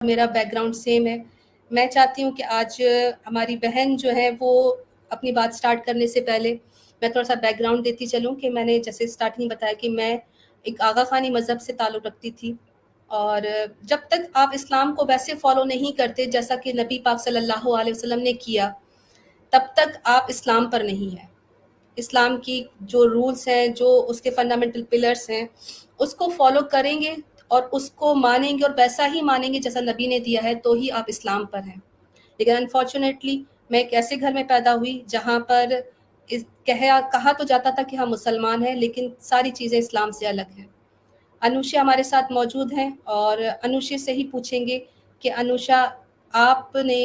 میرا back ground same ہے. میں چاہتی ہوں کہ آج ہماری بہن جو ہے وہ اپنی بات سٹارٹ کرنے سے پہلے میں تھوڑا سا بیک گراؤنڈ دیتی چلوں کہ میں نے جیسے اسٹارٹنگ بتایا کہ میں ایک آغا خانی مذہب سے تعلق رکھتی تھی، اور جب تک آپ اسلام کو ویسے فالو نہیں کرتے جیسا کہ نبی پاک صلی اللہ علیہ وسلم نے کیا، تب تک آپ اسلام پر نہیں ہیں. اسلام کی جو رولز ہیں، جو اس کے فنڈامنٹل پلرز ہیں، اس کو فالو کریں گے اور اس کو مانیں گے اور ویسا ہی مانیں گے جیسا نبی نے دیا ہے، تو ہی آپ اسلام پر ہیں. لیکن انفارچونیٹلی میں ایک ایسے گھر میں پیدا ہوئی جہاں پر کہا تو جاتا تھا کہ ہم مسلمان ہیں، لیکن ساری چیزیں اسلام سے الگ ہیں. انوشا ہمارے ساتھ موجود ہیں، اور انوشا سے ہی پوچھیں گے کہ انوشا، آپ نے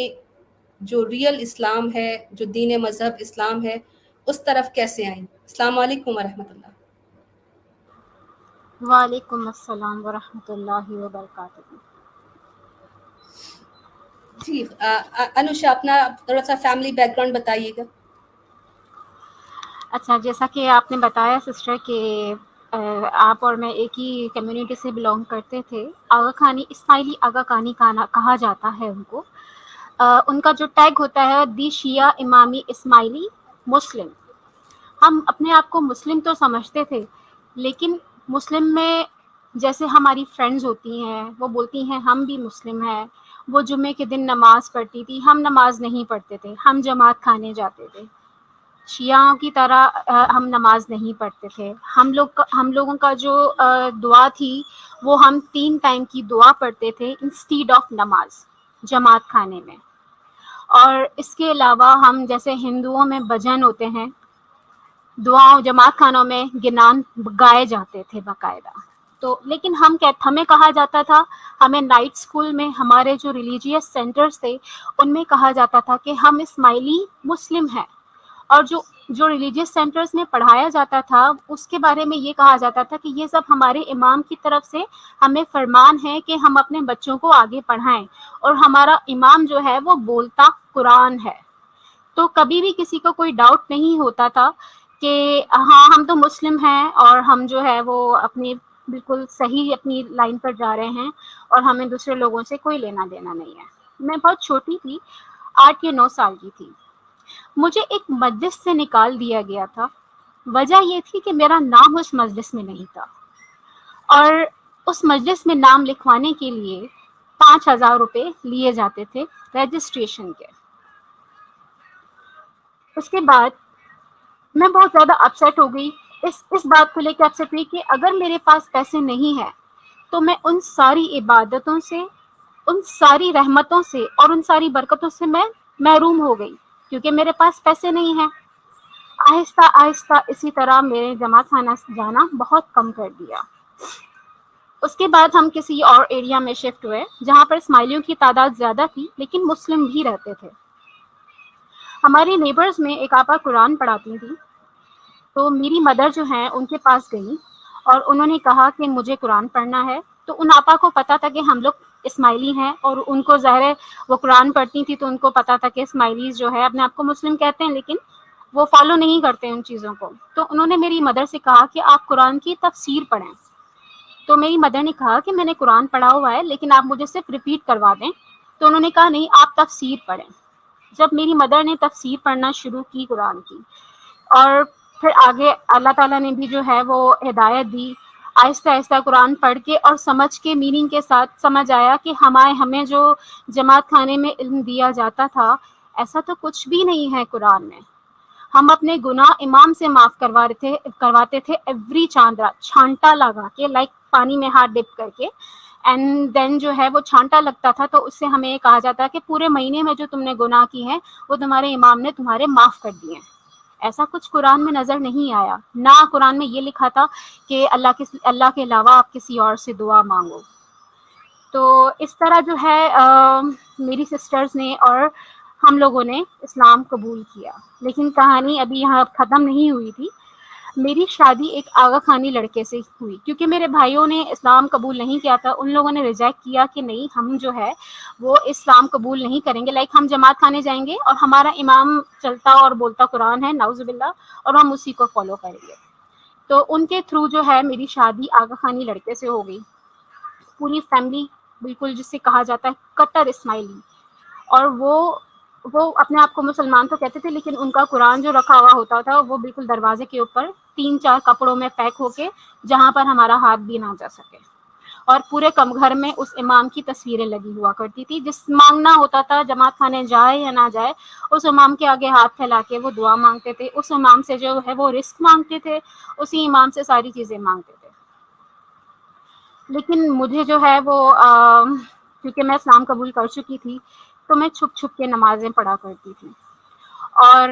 جو ریئل اسلام ہے، جو دین مذہب اسلام ہے، اس طرف کیسے آئیں؟ السلام علیکم ورحمۃ اللہ. وعلیکم السلام ورحمۃ اللہ وبرکاتہ. جی انوشا، اپنا تھوڑا سا فیملی بیک گراؤنڈ بتائیے گا. اچھا، جیسا کہ آپ نے بتایا سسٹر کہ آپ اور میں ایک ہی کمیونٹی سے بلانگ کرتے تھے. آغا خانی اسماعیلی آغا خانی کہا جاتا ہے ان کو. ان کا جو ٹیگ ہوتا ہے دی شیعہ امامی اسماعیلی مسلم. ہم اپنے آپ کو مسلم تو سمجھتے تھے، لیکن مسلم میں جیسے ہماری فرینڈز ہوتی ہیں وہ بولتی ہیں ہم بھی مسلم ہیں. وہ جمعے کے دن نماز پڑھتی تھی، ہم نماز نہیں پڑھتے تھے، ہم جماعت کھانے جاتے تھے. شیعہ کی طرح ہم نماز نہیں پڑھتے تھے. ہم لوگوں کا جو دعا تھی وہ ہم 3 ٹائم کی دعا پڑھتے تھے انسٹیڈ آف نماز جماعت کھانے میں. اور اس کے علاوہ ہم جیسے ہندوؤں میں بھجن ہوتے ہیں، دعاؤں جماعت خانوں میں گنان گائے جاتے تھے باقاعدہ. تو لیکن ہمیں کہا جاتا تھا، ہمیں نائٹ اسکول میں ہمارے جو ریلیجیس سینٹرز تھے ان میں کہا جاتا تھا کہ ہم اسماعیلی مسلم ہیں. اور جو ریلیجیس سینٹرز میں پڑھایا جاتا تھا اس کے بارے میں یہ کہا جاتا تھا کہ یہ سب ہمارے امام کی طرف سے ہمیں فرمان ہے کہ ہم اپنے بچوں کو آگے پڑھائیں، اور ہمارا امام جو ہے وہ بولتا قرآن ہے. تو کبھی بھی کسی کو کوئی ڈاؤٹ نہیں ہوتا تھا کہ ہاں ہم تو مسلم ہیں اور ہم جو ہے وہ اپنی بالکل صحیح اپنی لائن پر جا رہے ہیں، اور ہمیں دوسرے لوگوں سے کوئی لینا دینا نہیں ہے. میں بہت چھوٹی تھی، 8 یا 9 سال کی تھی. مجھے ایک مجلس سے نکال دیا گیا تھا. وجہ یہ تھی کہ میرا نام اس مجلس میں نہیں تھا، اور اس مجلس میں نام لکھوانے کے لیے 5,000 روپے لیے جاتے تھے رجسٹریشن کے. اس کے بعد میں بہت زیادہ اپسیٹ ہو گئی، اس بات کو لے کے اپسیٹ ہوئی کہ اگر میرے پاس پیسے نہیں ہیں تو میں ان ساری عبادتوں سے، ان ساری رحمتوں سے اور ان ساری برکتوں سے میں محروم ہو گئی، کیونکہ میرے پاس پیسے نہیں ہیں. آہستہ آہستہ اسی طرح میرے جماعت خانہ جانا بہت کم کر دیا. اس کے بعد ہم کسی اور ایریا میں شفٹ ہوئے جہاں پر اسماعیلیوں کی تعداد زیادہ تھی لیکن مسلم بھی رہتے تھے. ہمارے نیبرز میں ایک آپا قرآن پڑھاتی تھی، تو میری مدر جو ہیں ان کے پاس گئی اور انہوں نے کہا کہ مجھے قرآن پڑھنا ہے. تو ان آپا کو پتا تھا کہ ہم لوگ اسماعیلی ہیں، اور ان کو ظاہر ہے وہ قرآن پڑھتی تھی تو ان کو پتا تھا کہ اسماعیلیز جو ہے اپنے آپ کو مسلم کہتے ہیں لیکن وہ فالو نہیں کرتے ان چیزوں کو. تو انہوں نے میری مدر سے کہا کہ آپ قرآن کی تفسیر پڑھیں. تو میری مدر نے کہا کہ میں نے قرآن پڑھا ہوا ہے لیکن آپ مجھے صرف ریپیٹ کروا دیں. تو انہوں نے کہا نہیں، آپ تفسیر پڑھیں. جب میری مدر نے تفسیر پڑھنا شروع کی قرآن کی، اور پھر آگے اللہ تعالیٰ نے بھی جو ہے وہ ہدایت دی، آہستہ آہستہ قرآن پڑھ کے اور سمجھ کے میننگ کے ساتھ سمجھ آیا کہ ہمیں جو جماعت خانے میں علم دیا جاتا تھا ایسا تو کچھ بھی نہیں ہے قرآن میں. ہم اپنے گناہ امام سے معاف کرواتے تھے ایوری چاند رات، چھانٹا لگا کے، لائک پانی میں ہاتھ ڈپ کر کے. اینڈ دین جو ہے وہ چھانٹا لگتا تھا تو اس سے ہمیں یہ کہا جاتا ہے کہ پورے مہینے میں جو تم نے گناہ کی ہیں وہ تمہارے امام نے تمہارے معاف کر دیے ہیں. ایسا کچھ قرآن میں نظر نہیں آیا. نہ قرآن میں یہ لکھا تھا کہ اللہ کے علاوہ آپ کسی اور سے دعا مانگو. تو اس طرح جو ہے میری سسٹرز نے اور ہم لوگوں نے اسلام قبول کیا. لیکن کہانی ابھی یہاں ختم نہیں ہوئی تھی. میری شادی ایک آغا خانی لڑکے سے ہوئی، کیونکہ میرے بھائیوں نے اسلام قبول نہیں کیا تھا. ان لوگوں نے ریجیکٹ کیا کہ نہیں، ہم جو ہے وہ اسلام قبول نہیں کریں گے، لائک ہم جماعت خانے جائیں گے اور ہمارا امام چلتا اور بولتا قرآن ہے، نعوذ باللہ، اور ہم اسی کو فالو کریں گے. تو ان کے تھرو جو ہے میری شادی آغا خانی لڑکے سے ہو گئی. پوری فیملی بالکل جسے کہا جاتا ہے کٹر اسماعیلی، اور وہ اپنے آپ کو مسلمان تو کہتے تھے، لیکن ان کا قرآن جو رکھا ہوا ہوتا تھا وہ بالکل دروازے کے اوپر 3-4 کپڑوں میں پیک ہو کے، جہاں پر ہمارا ہاتھ بھی نہ جا سکے، اور پورے کم گھر میں اس امام کی تصویریں لگی ہوا کرتی تھی. جس مانگنا ہوتا تھا جماعت خانے جائے یا نہ جائے، اس امام کے آگے ہاتھ پھیلا کے وہ دعا مانگتے تھے، اس امام سے جو ہے وہ رزق مانگتے تھے، اسی امام سے ساری چیزیں مانگتے تھے. لیکن مجھے جو ہے وہ کیونکہ میں اسلام قبول کر چکی تھی، تو میں چھپ چھپ کے نمازیں پڑھا کرتی تھی. اور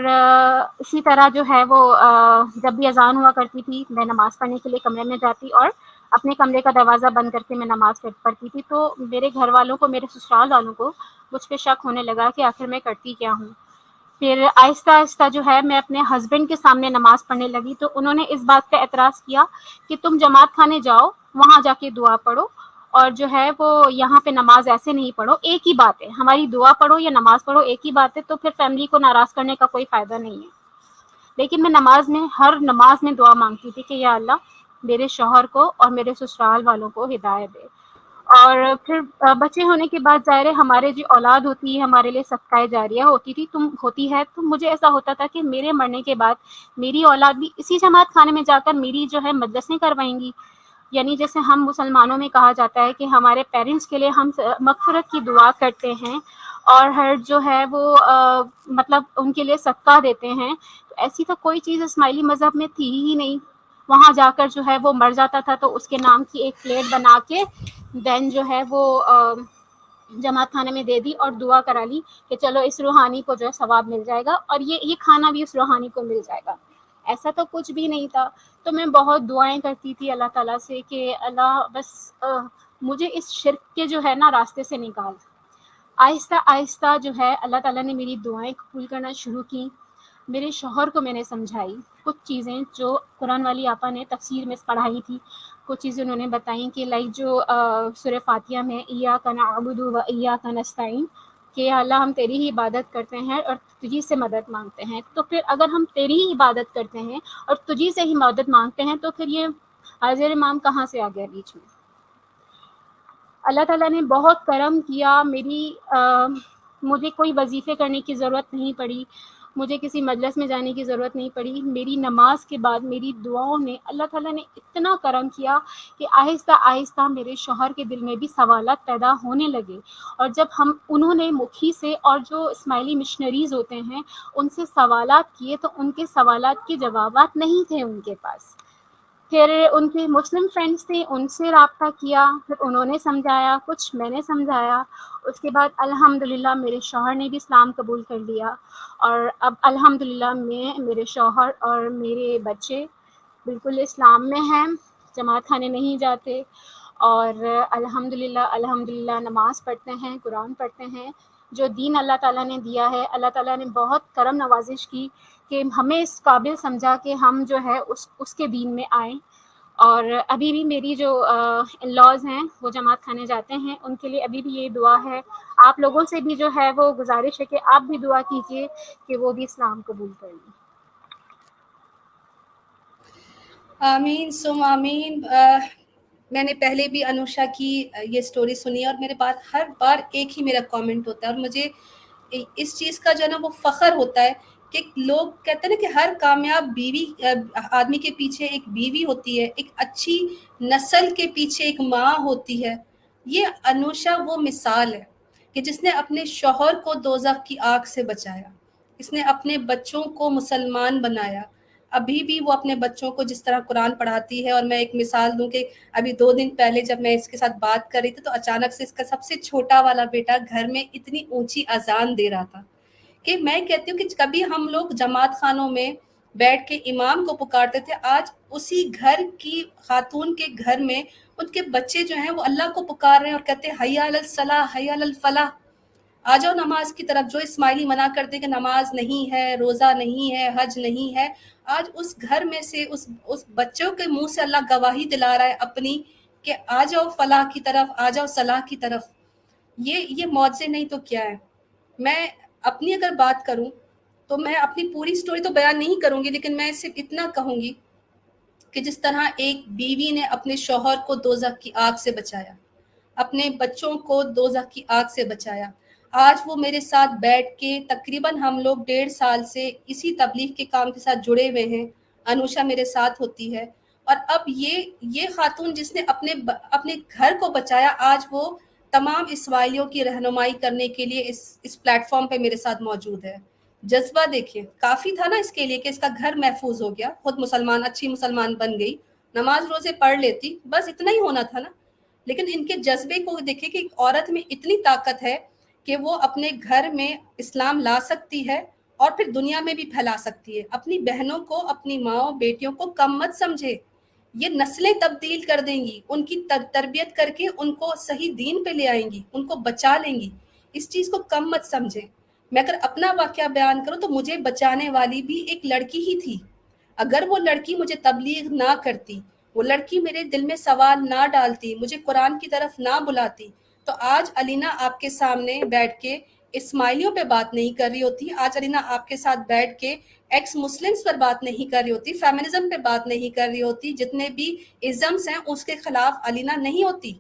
اسی طرح جو ہے وہ جب بھی اذان ہوا کرتی تھی، میں نماز پڑھنے کے لیے کمرے میں جاتی اور اپنے کمرے کا دروازہ بند کر کے میں نماز پڑھتی تھی. تو میرے گھر والوں کو، میرے سسرال والوں کو مجھ پہ شک ہونے لگا کہ آخر میں کرتی کیا ہوں. پھر آہستہ آہستہ جو ہے میں اپنے ہسبینڈ کے سامنے نماز پڑھنے لگی، تو انہوں نے اس بات پہ اعتراض کیا کہ تم جماعت خانے جاؤ، وہاں جا کے دعا پڑھو، اور جو ہے وہ یہاں پہ نماز ایسے نہیں پڑھو. ایک ہی بات ہے، ہماری دعا پڑھو یا نماز پڑھو ایک ہی بات ہے، تو پھر فیملی کو ناراض کرنے کا کوئی فائدہ نہیں ہے. لیکن میں ہر نماز میں دعا مانگتی تھی کہ یا اللہ میرے شوہر کو اور میرے سسرال والوں کو ہدایت دے. اور پھر بچے ہونے کے بعد ظاہر ہے ہمارے جو اولاد ہوتی ہے ہمارے لیے صدقہ جاریہ ہوتی ہے. تو مجھے ایسا ہوتا تھا کہ میرے مرنے کے بعد میری اولاد بھی اسی جماعت خانے میں جا کر میری جو ہے مجلسیں کروائیں گی. یعنی جیسے ہم مسلمانوں میں کہا جاتا ہے کہ ہمارے پیرنٹس کے لیے ہم مغفرت کی دعا کرتے ہیں اور ہر جو ہے وہ مطلب ان کے لیے صدقہ دیتے ہیں، تو ایسی تو کوئی چیز اسماعیلی مذہب میں تھی ہی نہیں. وہاں جا کر جو ہے وہ مر جاتا تھا تو اس کے نام کی ایک پلیٹ بنا کے دین جو ہے وہ جماعت خانے میں دے دی اور دعا کرا لی کہ چلو اس روحانی کو جو ہے ثواب مل جائے گا، اور یہ کھانا بھی اس روحانی کو مل جائے گا. ایسا تو کچھ بھی نہیں تھا. تو میں بہت دعائیں کرتی تھی اللہ تعالیٰ سے کہ اللہ بس مجھے اس شرک کے جو ہے نا راستے سے نکال. آہستہ آہستہ جو ہے اللہ تعالیٰ نے میری دعائیں قبول کرنا شروع کی. میرے شوہر کو میں نے سمجھائی کچھ چیزیں جو قرآن والی آپا نے تفسیر میں پڑھائی تھی، کچھ چیزیں انہوں نے بتائیں کہ لائک جو سورہ فاتحہ میں ایاک نعبد و ایاک نستعین، کہ اللہ ہم تیری ہی عبادت کرتے ہیں اور تجھی سے مدد مانگتے ہیں. تو پھر اگر ہم تیری ہی عبادت کرتے ہیں اور تجھی سے ہی مدد مانگتے ہیں تو پھر یہ حاضر امام کہاں سے آ گیا بیچ میں. اللہ تعالیٰ نے بہت کرم کیا. مجھے کوئی وظیفے کرنے کی ضرورت نہیں پڑی، مجھے کسی مجلس میں جانے کی ضرورت نہیں پڑی. میری نماز کے بعد میری دعاؤں نے اللہ تعالیٰ نے اتنا کرم کیا کہ آہستہ آہستہ میرے شوہر کے دل میں بھی سوالات پیدا ہونے لگے. اور جب انہوں نے مکھی سے اور جو اسماعیلی مشنریز ہوتے ہیں ان سے سوالات کیے تو ان کے سوالات کے جوابات نہیں تھے ان کے پاس. پھر ان کے مسلم فرینڈس تھے، ان سے رابطہ کیا، پھر انہوں نے سمجھایا، کچھ میں نے سمجھایا. اس کے بعد الحمدللہ میرے شوہر نے بھی اسلام قبول کر لیا، اور اب الحمدللہ میرے شوہر اور میرے بچے بالکل اسلام میں ہیں، جماعت خانے نہیں جاتے، اور الحمدللہ نماز پڑھتے ہیں، قرآن پڑھتے ہیں. جو دین اللہ تعالیٰ نے دیا ہے، اللہ تعالیٰ نے بہت کرم نوازش کی کہ ہمیں اس قابل سمجھا کہ ہم جو ہے اس کے دین میں آئیں. اور ابھی بھی میری جو ان-لاز ہیں وہ جماعت خانے جاتے ہیں، ان کے لیے ابھی بھی یہ دعا ہے. آپ لوگوں سے بھی جو ہے وہ گزارش ہے کہ آپ بھی دعا کیجیے کہ وہ بھی اسلام قبول کر لیں. آمین سم آمین. میں نے پہلے بھی انوشا کی یہ سٹوری سنی ہے اور میرے بعد ہر بار ایک ہی میرا کامنٹ ہوتا ہے، اور مجھے اس چیز کا جو ہے نا وہ فخر ہوتا ہے کہ لوگ کہتے ہیں نا کہ ہر کامیاب بیوی آدمی کے پیچھے ایک بیوی ہوتی ہے، ایک اچھی نسل کے پیچھے ایک ماں ہوتی ہے. یہ انوشا وہ مثال ہے کہ جس نے اپنے شوہر کو دوزخ کی آگ سے بچایا، اس نے اپنے بچوں کو مسلمان بنایا. ابھی بھی وہ اپنے بچوں کو جس طرح قرآن پڑھاتی ہے. اور میں ایک مثال دوں کہ ابھی 2 دن پہلے جب میں اس کے ساتھ بات کر رہی تھی تو اچانک سے اس کا سب سے چھوٹا والا بیٹا گھر میں اتنی اونچی اذان دے رہا تھا کہ میں کہتی ہوں کہ کبھی ہم لوگ جماعت خانوں میں بیٹھ کے امام کو پکارتے تھے، آج اسی گھر کی خاتون کے گھر میں ان کے بچے جو ہیں وہ اللہ کو پکار رہے ہیں اور کہتے ہیں حی علی الصلاح حی علی الفلاح، آ جاؤ نماز کی طرف. جو اسماعیلی منع کرتے کہ نماز نہیں ہے، روزہ نہیں ہے، حج نہیں ہے، آج اس گھر میں سے اس بچوں کے منہ سے اللہ گواہی دلا رہا ہے اپنی کہ آ جاؤ فلاح کی طرف، آ جاؤ صلاح کی طرف. یہ معجزے نہیں تو کیا ہے. میں اپنی اگر بات کروں تو میں اپنی پوری سٹوری تو بیان نہیں کروں گی، لیکن میں صرف اتنا کہوں گی کہ جس طرح ایک بیوی نے اپنے شوہر کو دوزخ کی آگ سے بچایا، اپنے بچوں کو دوزخ کی آگ سے بچایا. آج وہ میرے ساتھ بیٹھ کے تقریباً ہم لوگ 1.5 سال سے اسی تبلیغ کے کام کے ساتھ جڑے ہوئے ہیں. انوشا میرے ساتھ ہوتی ہے. اور اب یہ خاتون جس نے اپنے گھر کو بچایا، آج وہ تمام اسرائیلیوں کی رہنمائی کرنے کے لیے اس پلیٹ فارم پہ میرے ساتھ موجود ہے. جذبہ دیکھیں، کافی تھا نا اس کے لیے کہ اس کا گھر محفوظ ہو گیا، خود اچھی مسلمان بن گئی، نماز روزے پڑھ لیتی، بس اتنا ہی ہونا تھا نا. لیکن ان کے جذبے کو دیکھیں کہ ایک عورت میں اتنی طاقت ہے کہ وہ اپنے گھر میں اسلام لا سکتی ہے اور پھر دنیا میں بھی پھیلا سکتی ہے. اپنی بہنوں کو، اپنی ماں بیٹیوں کو کم مت سمجھے. یہ نسلیں تبدیل کر دیں گی، ان کی تربیت کر کے ان کو صحیح دین پہ لے آئیں گی، ان کو بچا لیں گی. اس چیز کو کم مت سمجھیں. میں اگر اپنا واقعہ بیان کروں تو مجھے بچانے والی بھی ایک لڑکی ہی تھی. اگر وہ لڑکی مجھے تبلیغ نہ کرتی، وہ لڑکی میرے دل میں سوال نہ ڈالتی، مجھے قرآن کی طرف نہ بلاتی، تو آج علینا آپ کے سامنے بیٹھ کے اسماعیلیوں پہ بات نہیں کر رہی ہوتی. آج علینا آپ کے ساتھ بیٹھ کے ایکس مسلمز پر بات نہیں کر رہی ہوتی، فیمنزم پہ بات نہیں کر رہی ہوتی، جتنے بھی ازمز ہیں اس کے خلاف علینا نہیں ہوتی.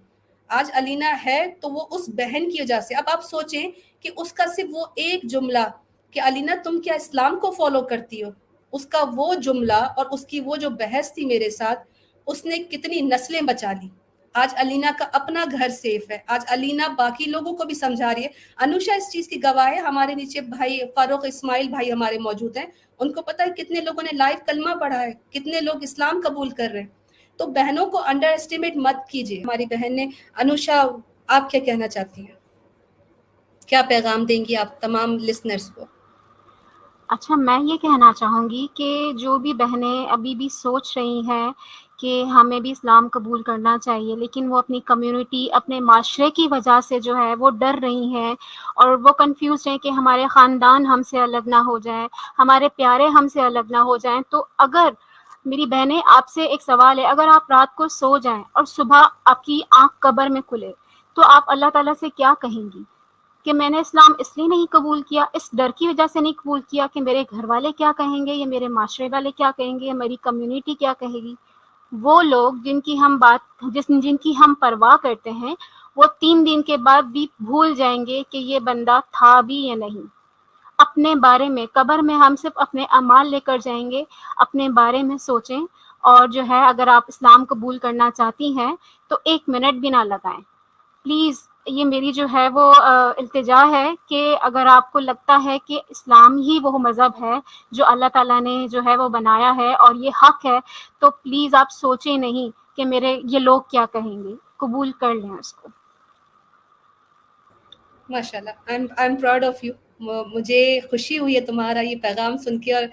آج علینا ہے تو وہ اس بہن کی وجہ سے. اب آپ سوچیں کہ اس کا صرف وہ ایک جملہ کہ علینا تم کیا اسلام کو فالو کرتی ہو، اس کا وہ جملہ اور اس کی وہ جو بحث تھی میرے ساتھ، اس نے کتنی نسلیں بچا لی. آج علینا کا اپنا گھر سیف ہے. آج علینا باقی لوگوں کو بھی سمجھا رہی ہے. انوشا اس چیز کی گواہ ہے. ہمارے نیچے بھائی فاروق اسماعیل بھائی ہمارے موجود ہیں، ان کو پتہ ہے کتنے لوگوں نے لائیو کلمہ پڑھا ہے، کتنے لوگ اسلام قبول کر رہے ہیں. تو بہنوں کو انڈر ایسٹیمیٹ مت کیجیے. ہماری بہن نے انوشا، آپ کیا کہنا چاہتی ہیں؟ کیا پیغام دیں گی آپ تمام لسنرز کو؟ اچھا، میں یہ کہنا چاہوں گی کہ جو بھی بہنیں ابھی بھی سوچ رہی ہیں کہ ہمیں بھی اسلام قبول کرنا چاہیے، لیکن وہ اپنی کمیونٹی، اپنے معاشرے کی وجہ سے جو ہے وہ ڈر رہی ہیں اور وہ کنفیوز ہیں کہ ہمارے خاندان ہم سے الگ نہ ہو جائیں، ہمارے پیارے ہم سے الگ نہ ہو جائیں. تو اگر میری بہنیں، آپ سے ایک سوال ہے، اگر آپ رات کو سو جائیں اور صبح آپ کی آنکھ قبر میں کھلے تو آپ اللہ تعالیٰ سے کیا کہیں گی؟ کہ میں نے اسلام اس لیے نہیں قبول کیا، اس ڈر کی وجہ سے نہیں قبول کیا کہ میرے گھر والے کیا کہیں گے، یا میرے معاشرے والے کیا کہیں گے، یا میری کمیونٹی کیا کہے گی. وہ لوگ جن کی ہم پرواہ کرتے ہیں، وہ 3 دن کے بعد بھی بھول جائیں گے کہ یہ بندہ تھا بھی یا نہیں. اپنے بارے میں قبر میں ہم صرف اپنے اعمال لے کر جائیں گے. اپنے بارے میں سوچیں، اور جو ہے اگر آپ اسلام قبول کرنا چاہتی ہیں تو 1 منٹ بھی نہ لگائیں پلیز. یہ میری جو ہے وہ التجا ہے کہ اگر آپ کو لگتا ہے کہ اسلام ہی وہ مذہب ہے جو اللہ تعالیٰ نے جو ہے وہ بنایا ہے اور یہ حق ہے، تو پلیز آپ سوچیں نہیں کہ یہ لوگ کیا کہیں گے، قبول کر لیں اس کو. ماشاء اللہ، I am proud of you. مجھے خوشی ہوئی ہے تمہارا یہ پیغام سن کے، اور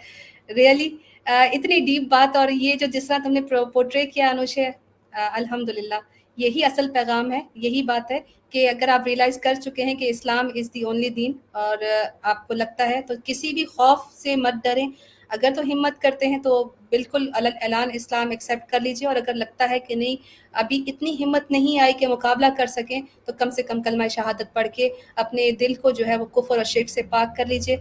ریئلی اتنی ڈیپ بات، اور یہ جو جس طرح تم نے پورٹری کیا انوشے، الحمدللہ یہی اصل پیغام ہے. یہی بات ہے کہ اگر آپ ریئلائز کر چکے ہیں کہ اسلام از دی اونلی دین، اور آپ کو لگتا ہے تو کسی بھی خوف سے مت ڈریں. اگر تو ہمت کرتے ہیں تو بالکل اعلان اسلام ایکسیپٹ کر لیجئے، اور اگر لگتا ہے کہ نہیں ابھی اتنی ہمت نہیں آئی کہ مقابلہ کر سکیں، تو کم سے کم کلمہ شہادت پڑھ کے اپنے دل کو جو ہے وہ کفر اور شرک سے پاک کر لیجئے.